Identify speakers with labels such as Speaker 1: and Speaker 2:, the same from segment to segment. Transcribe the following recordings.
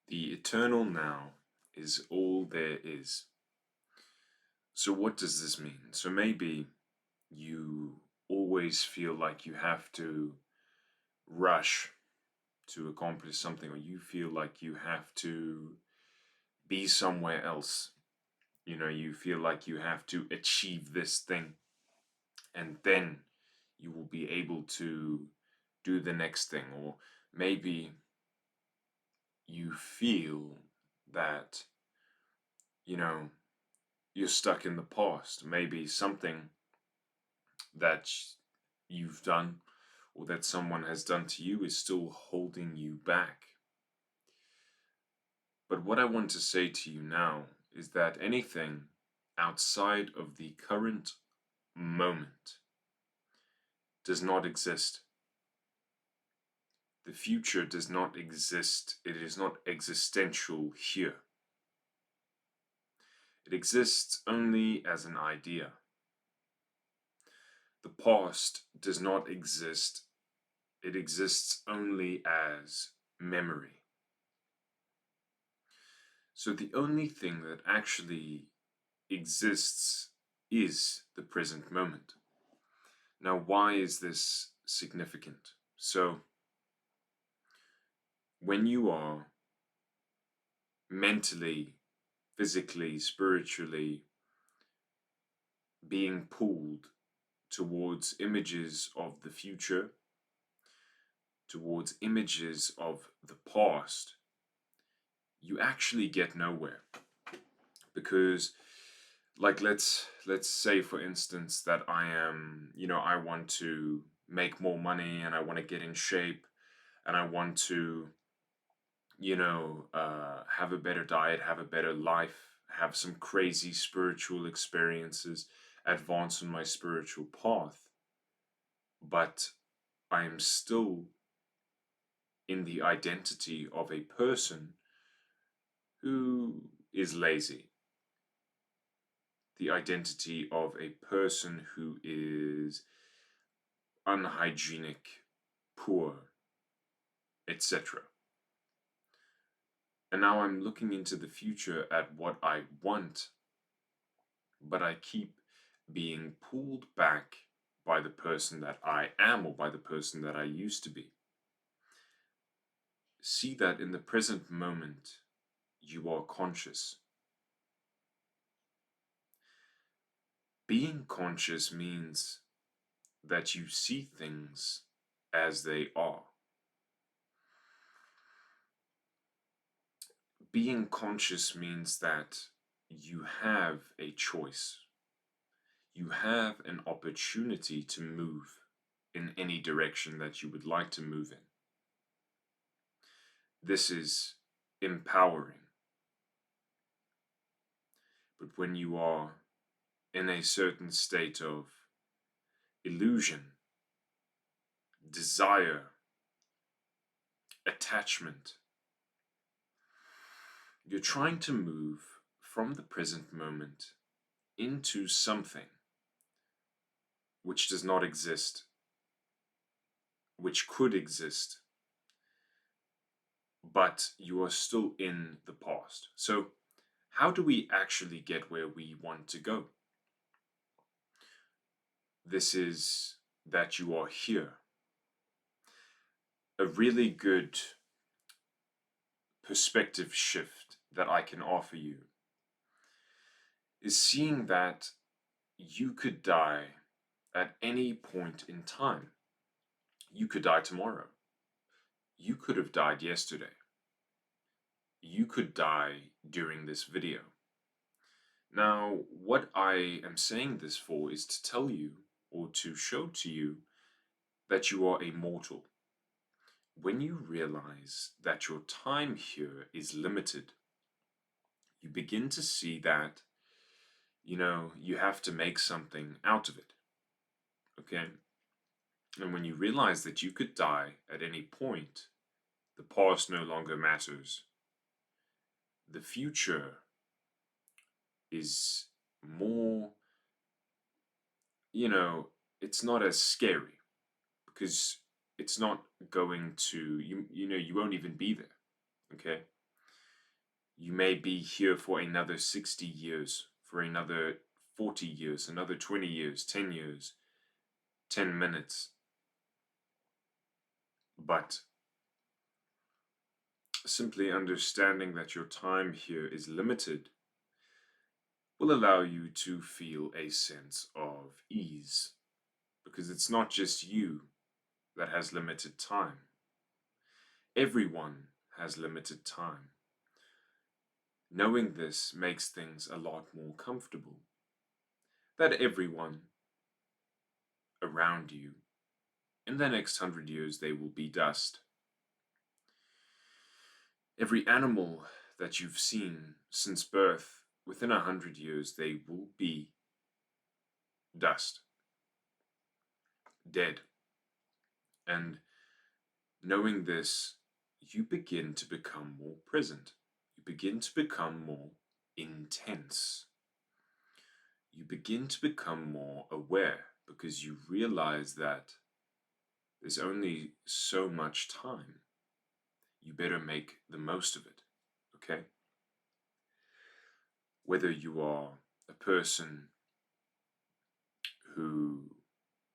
Speaker 1: The eternal now is all there is. So, what does this mean? So, maybe you always feel like you have to rush to accomplish something, or you feel like you have to be somewhere else. You feel like you have to achieve this thing, and then you will be able to do the next thing. Or maybe you feel that, you know, you're stuck in the past. Maybe something that you've done or that someone has done to you is still holding you back. But what I want to say to you now is that anything outside of the current moment does not exist. The future does not exist. It is not existential here. It exists only as an idea. The past does not exist. It exists only as memory. So the only thing that actually exists is the present moment. Now, why is this significant? So, when you are mentally, physically, spiritually being pulled towards images of the future, towards images of the past, you actually get nowhere. Because, like, let's say, for instance, that I want to make more money, and I want to get in shape, and I want to have a better diet, have a better life, have some crazy spiritual experiences, advance on my spiritual path. But I am still in the identity of a person who is lazy, the identity of a person who is unhygienic, poor, etc. And now I'm looking into the future at what I want, but I keep being pulled back by the person that I am, or by the person that I used to be. See that in the present moment, you are conscious. Being conscious means that you see things as they are. Being conscious means that you have a choice. You have an opportunity to move in any direction that you would like to move in. This is empowering. But when you are in a certain state of illusion, desire, attachment, you're trying to move from the present moment into something which does not exist, which could exist, but you are still in the past. So, how do we actually get where we want to go? This is that you are here. A really good perspective shift that I can offer you is seeing that you could die at any point in time. You could die tomorrow. You could have died yesterday. You could die during this video. Now, what I am saying this for is to tell you, or to show to you, that you are immortal. When you realize that your time here is limited, you begin to see that, you have to make something out of it. Okay? And when you realize that you could die at any point, the past no longer matters. The future is more, it's not as scary, because it's not going to, you won't even be there. Okay? You may be here for another 60 years, for another 40 years, another 20 years, 10 years, 10 minutes. But simply understanding that your time here is limited will allow you to feel a sense of ease, because it's not just you that has limited time. Everyone has limited time. Knowing this makes things a lot more comfortable. That everyone around you, in the next 100 years, they will be dust. Every animal that you've seen since birth, within 100 years, they will be dust, dead. And knowing this, you begin to become more present. You begin to become more intense. You begin to become more aware, because you realize that there's only so much time. You better make the most of it, okay? Whether you are a person who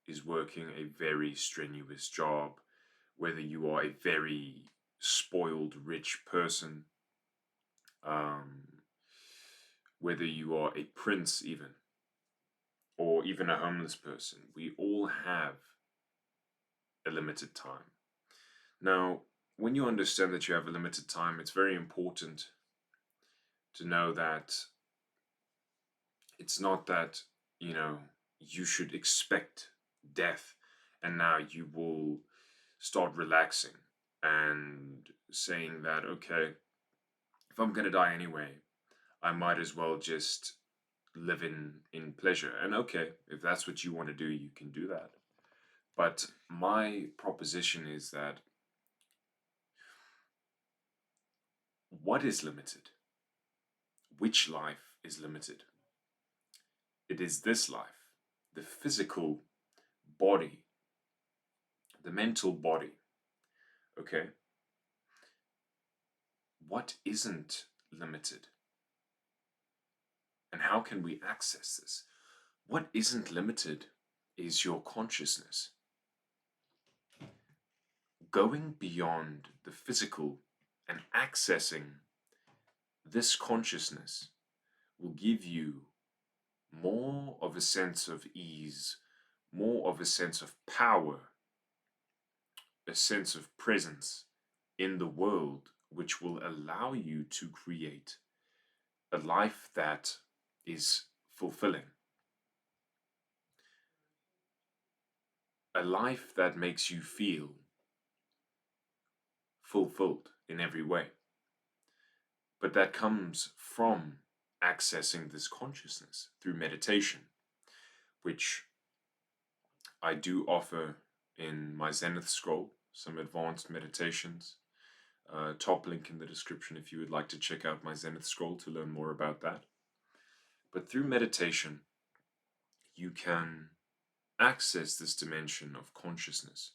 Speaker 1: is working a very strenuous job, whether you are a very spoiled rich person, whether you are a prince even, or even a homeless person, we all have a limited time. Now, when you understand that you have a limited time, it's very important to know that it's not that, you should expect death and now you will start relaxing and saying that, okay, if I'm going to die anyway, I might as well just live in pleasure. And okay, if that's what you want to do, you can do that. But my proposition is that what is limited? Which life is limited? It is this life, the physical body, the mental body. Okay? What isn't limited? And how can we access this? What isn't limited is your consciousness. Going beyond the physical and accessing this consciousness will give you more of a sense of ease, more of a sense of power, a sense of presence in the world, which will allow you to create a life that is fulfilling. A life that makes you feel fulfilled in every way. But that comes from accessing this consciousness through meditation, which I do offer in my Zenith scroll, some advanced meditations. Top link in the description if you would like to check out my Zenith scroll to learn more about that. But through meditation, you can access this dimension of consciousness.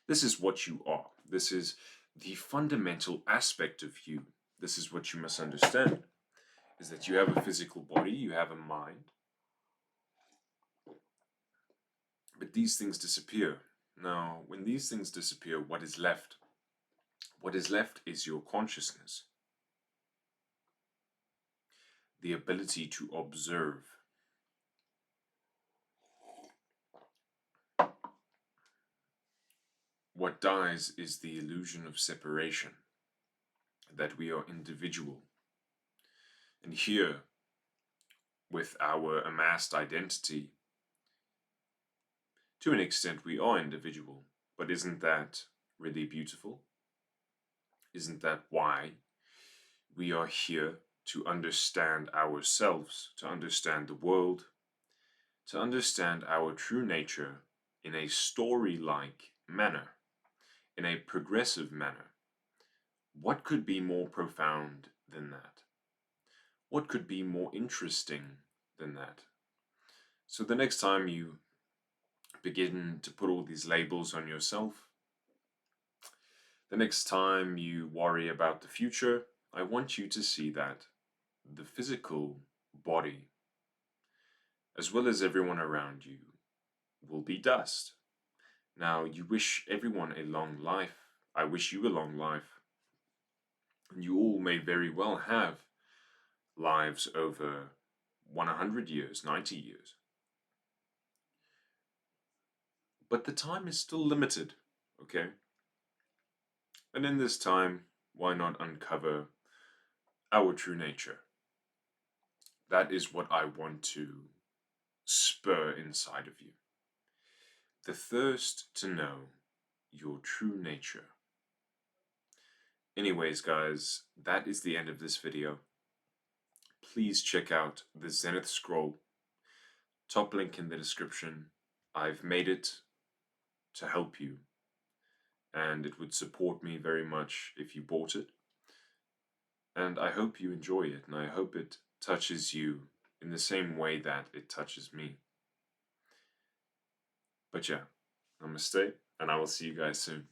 Speaker 1: This is what you are. This is the fundamental aspect of you. This is what you must understand, is that you have a physical body, you have a mind, but these things disappear. Now, when these things disappear, what is left? What is left is your consciousness, the ability to observe. What dies is the illusion of separation, that we are individual. And here, with our amassed identity, to an extent we are individual, but isn't that really beautiful? Isn't that why we are here, to understand ourselves, to understand the world, to understand our true nature in a story-like manner, in a progressive manner? What could be more profound than that? What could be more interesting than that? So the next time you begin to put all these labels on yourself, the next time you worry about the future, I want you to see that the physical body, as well as everyone around you, will be dust. Now, you wish everyone a long life. I wish you a long life. And you all may very well have lives over 100 years, 90 years. But the time is still limited, okay? And in this time, why not uncover our true nature? That is what I want to spur inside of you. The thirst to know your true nature. Anyways, guys, that is the end of this video. Please check out the Zenith scroll. Top link in the description. I've made it to help you, and it would support me very much if you bought it. And I hope you enjoy it, and I hope it touches you in the same way that it touches me. But yeah, namaste, and I will see you guys soon.